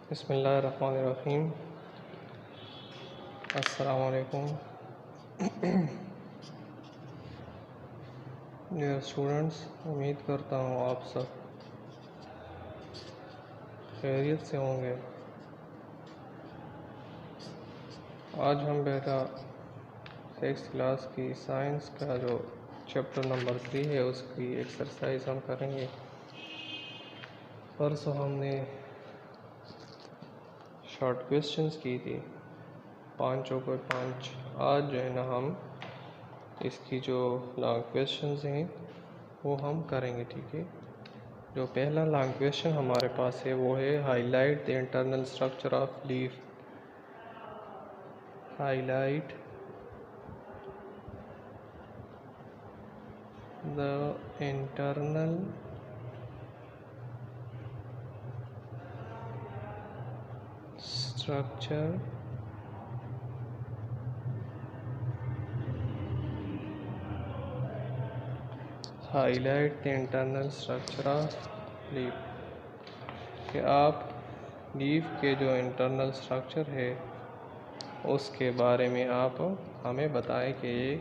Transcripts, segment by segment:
बिस्मिल्लाहिर्रहमानिर्रहीम। अस्सलामुअलैकुम dear students, उम्मीद करता हूँ आप सब खैरियत से होंगे। आज हम बेटा 6th क्लास की साइंस का जो चैप्टर नंबर 3 है उसकी एक्सरसाइज हम करेंगे। परसों हमने शॉर्ट क्वेश्चंस की थी, 5 को 5। आज जो है ना हम इसकी जो लॉन्ग क्वेश्चंस हैं वो हम करेंगे, ठीक है। जो पहला लॉन्ग क्वेश्चन हमारे पास है वो है highlight the internal structure of leaf. Highlight the internal structure highlight the internal structure of leaf कि आप लीफ के जो इंटरनल स्ट्रक्चर है उसके बारे में आप हमें बताएं कि ये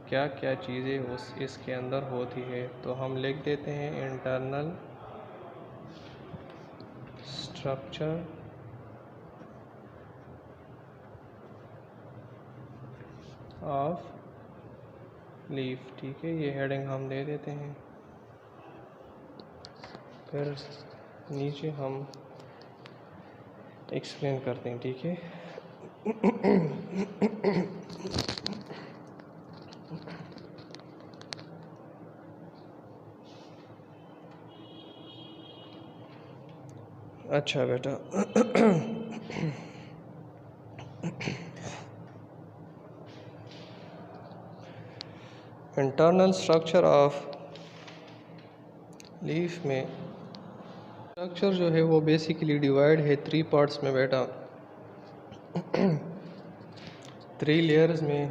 क्या क्या चीज़ें इसके अंदर होती है। तो हम लिख देते हैं इंटरनल स्ट्रक्चर ऑफ लीफ, ठीक है। ये हेडिंग हम दे देते हैं। फिर नीचे हम एक्सप्लेन करते हैं, ठीक है। अच्छा बेटा, इंटरनल स्ट्रक्चर ऑफ लीफ में स्ट्रक्चर जो है वो बेसिकली डिवाइड है 3 पार्ट्स में बेटा। 3 लेयर्स में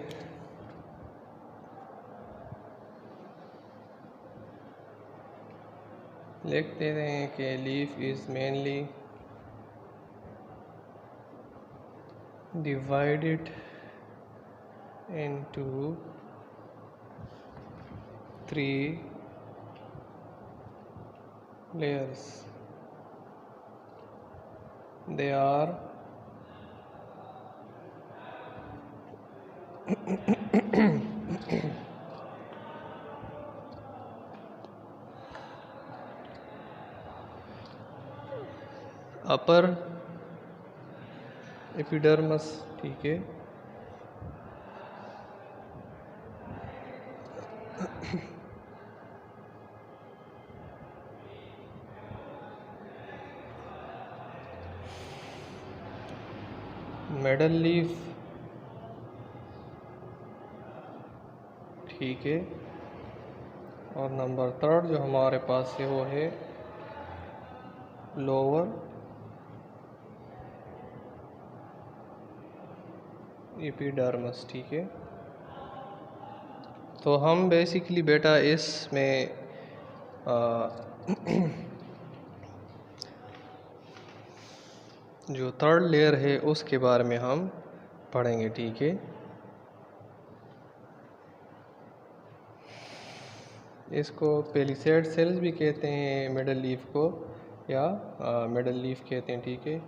लिख देते हैं कि leaf is mainly divided into 3 layers. They are upper epidermis, ठीक है, मिडल लीफ, ठीक है, और नंबर 3 जो हमारे पास है वो है लोअर एपिडर्मिस, ठीक है। तो हम बेसिकली बेटा इसमें जो 3rd लेयर है उसके बारे में हम पढ़ेंगे, ठीक है। इसको पेलिसेड सेल्स भी कहते हैं मिडल लीफ को, या मिडल लीफ कहते हैं, ठीक है।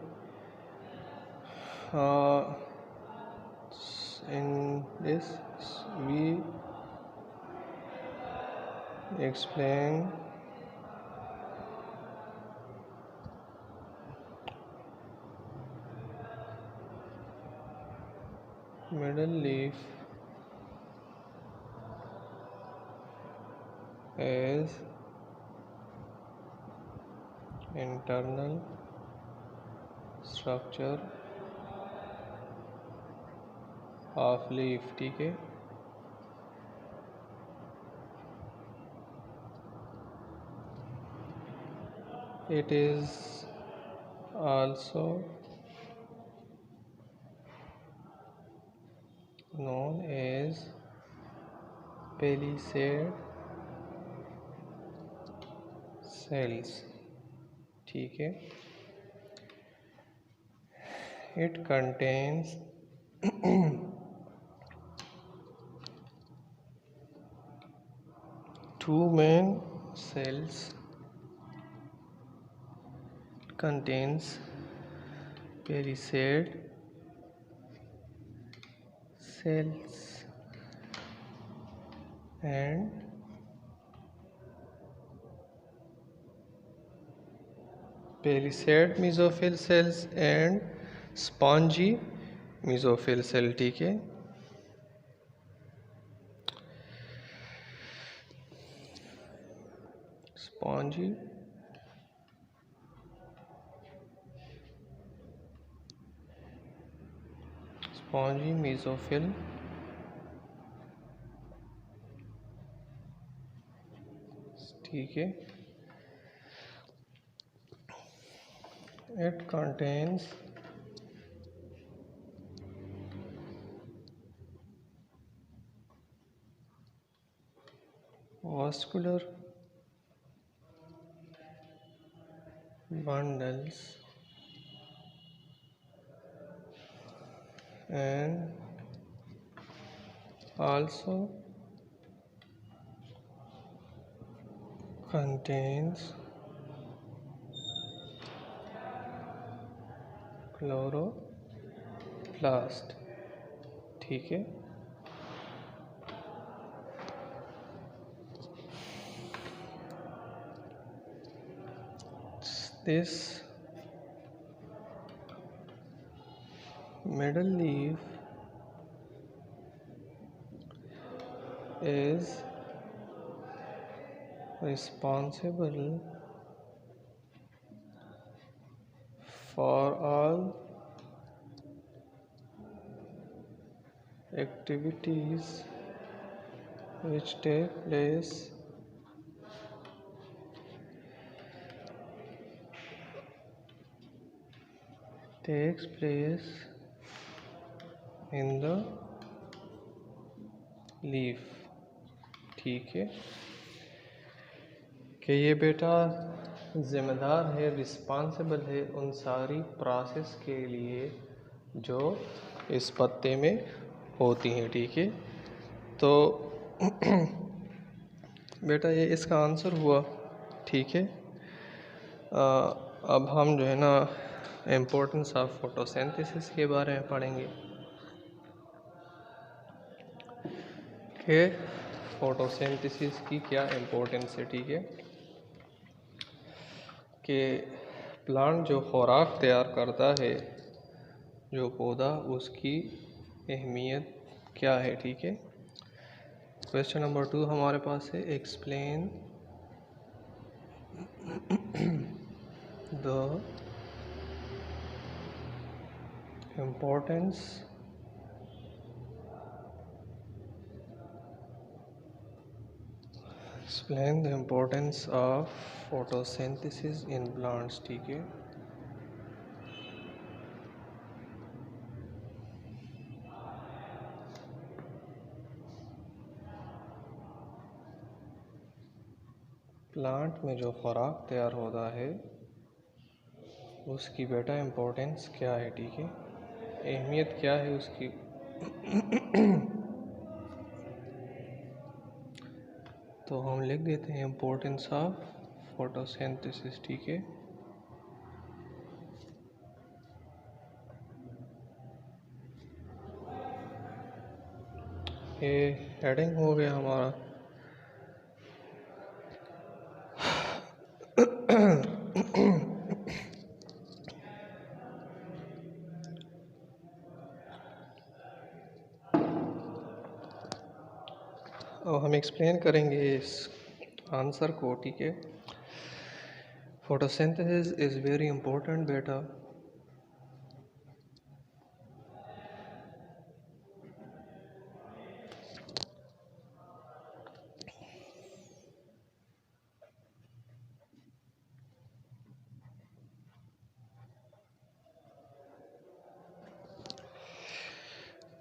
In this we explain middle leaf as internal structure of leaf, ठीक है। It is also known as palisade cells, ठीक है। It contains two main cells. It contains palisade cells and palisade mesophyll cells and spongy mesophyll cell, ठीक है। spongy mesophyll ठीक है। It contains vascular bundles and also contains chloroplast, ठीक है। This middle leaf is responsible for all activities which takes place in the leaf, ठीक है। कि ये बेटा ज़िम्मेदार है, रिस्पॉन्सिबल है उन सारी प्रोसेस के लिए जो इस पत्ते में होती हैं, ठीक है। तो बेटा ये इसका आंसर हुआ, ठीक है। अब हम जो है ना इम्पोर्टेंस ऑफ फोटोसिंथेसिस के बारे में पढ़ेंगे कि फोटोसिंथेसिस की क्या इम्पोर्टेंस है, ठीक है। कि प्लांट जो खुराक तैयार करता है, जो पौधा, उसकी अहमियत क्या है, ठीक है। क्वेश्चन नंबर 2 हमारे पास है, explain the importance of photosynthesis in plants, ठीक है। प्लांट में जो खुराक तैयार होता है उसकी बेटा इम्पोर्टेंस क्या है, ठीक है, अहमियत क्या है उसकी। तो हम लिख देते हैं इम्पोर्टेंस ऑफ फोटोसिंथेसिस, ठीक है। ये हेडिंग हो गया हमारा। अब हम एक्सप्लेन करेंगे इस आंसर को, ठीक है। फोटोसिंथेसिस इज़ वेरी इम्पोर्टेंट बेटा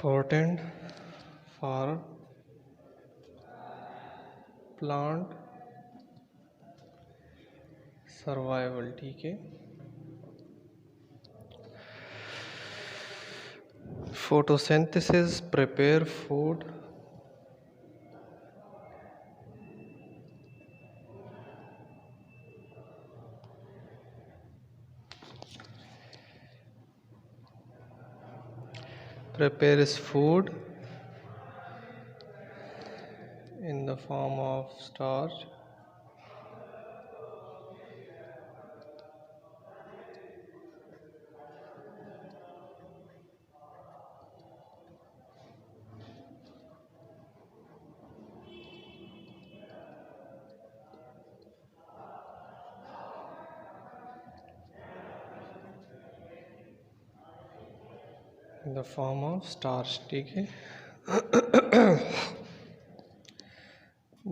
important for plant survival, ठीक है। photosynthesis prepare food. Prepares food in the form of starch. In the form of starch, ठीक है.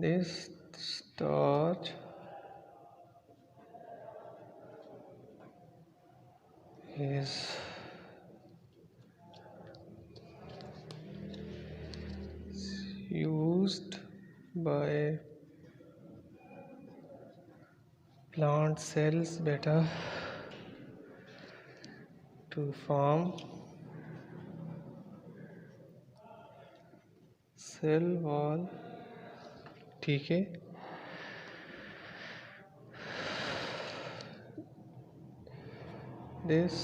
This starch is used by plant cells beta to form cell wall, ठीक है. This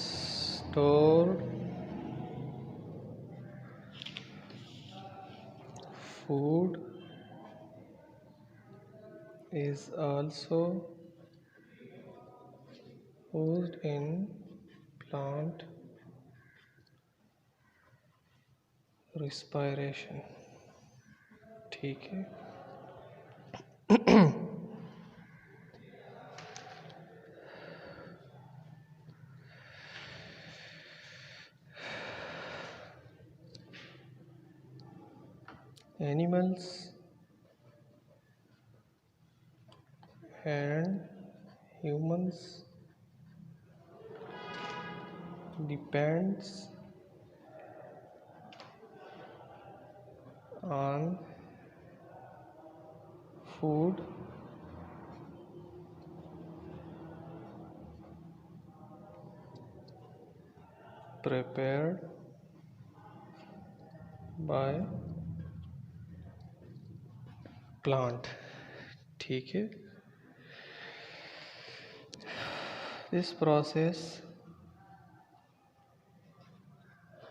stored food is also used in plant respiration, ठीक है. Animals and humans depends on food prepared by plant, ठीक है. This process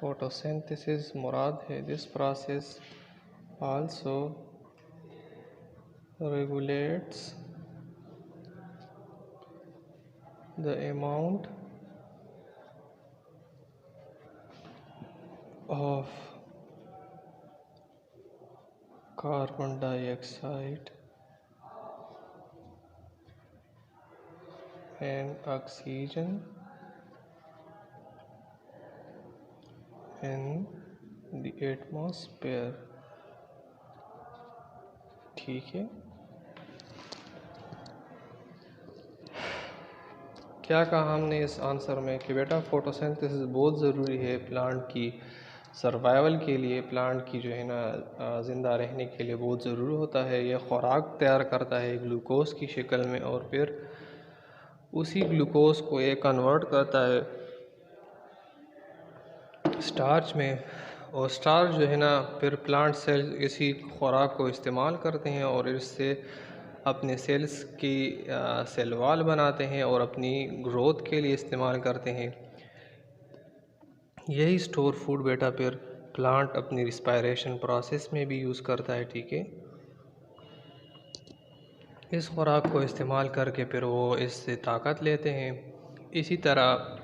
photosynthesis मुराद है. This process also regulates the amount of carbon dioxide and oxygen in the atmosphere, ठीक है. क्या कहा हमने इस आंसर में कि बेटा फोटोसिंथेसिस बहुत ज़रूरी है प्लांट की सर्वाइवल के लिए. प्लांट की जो है ना ज़िंदा रहने के लिए बहुत ज़रूरी होता है. यह खुराक तैयार करता है ग्लूकोज की शक्ल में और फिर उसी ग्लूकोज को ये कन्वर्ट करता है स्टार्च में, और स्टार्च जो है ना फिर प्लांट सेल इसी खुराक को इस्तेमाल करते हैं और इससे अपने सेल्स की सेल वॉल बनाते हैं और अपनी ग्रोथ के लिए इस्तेमाल करते हैं. यही स्टोर फूड बेटा फिर प्लांट अपनी रिस्पायरेशन प्रोसेस में भी यूज़ करता है, ठीक है. इस खुराक को इस्तेमाल करके फिर वो इससे ताकत लेते हैं. इसी तरह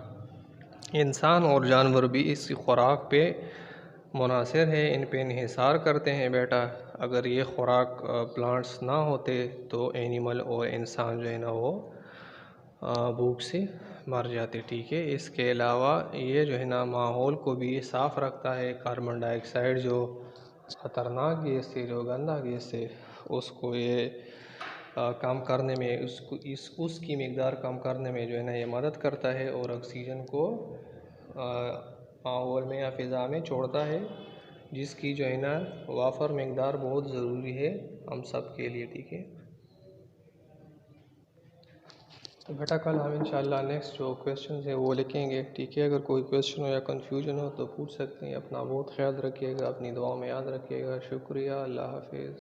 इंसान और जानवर भी इस खुराक पे मुनासिर है, इन पे इन्हिसार करते हैं बेटा. अगर ये खुराक प्लांट्स ना होते तो एनिमल और इंसान जो है ना वो भूख से मर जाते, ठीक है. इसके अलावा ये जो है ना माहौल को भी साफ़ रखता है. कार्बन डाइऑक्साइड जो ख़तरनाक गैस है, जो गंदा गैस है, उसको ये कम करने में उसकी मकदार कम करने में जो है ना ये मदद करता है और ऑक्सीजन को माहौल में या फ़िज़ा में छोड़ता है, जिसकी जो है ना वाफर मकदार बहुत ज़रूरी है हम सब के लिए, ठीक है. तो बेटा कल हम इंशाल्लाह नेक्स्ट जो क्वेश्चन है वो लिखेंगे, ठीक है। अगर कोई क्वेश्चन हो या कन्फ्यूजन हो तो पूछ सकते हैं। अपना बहुत ख्याल रखिएगा, अपनी दुआ में याद रखिएगा। शुक्रिया, अल्लाह हाफिज़।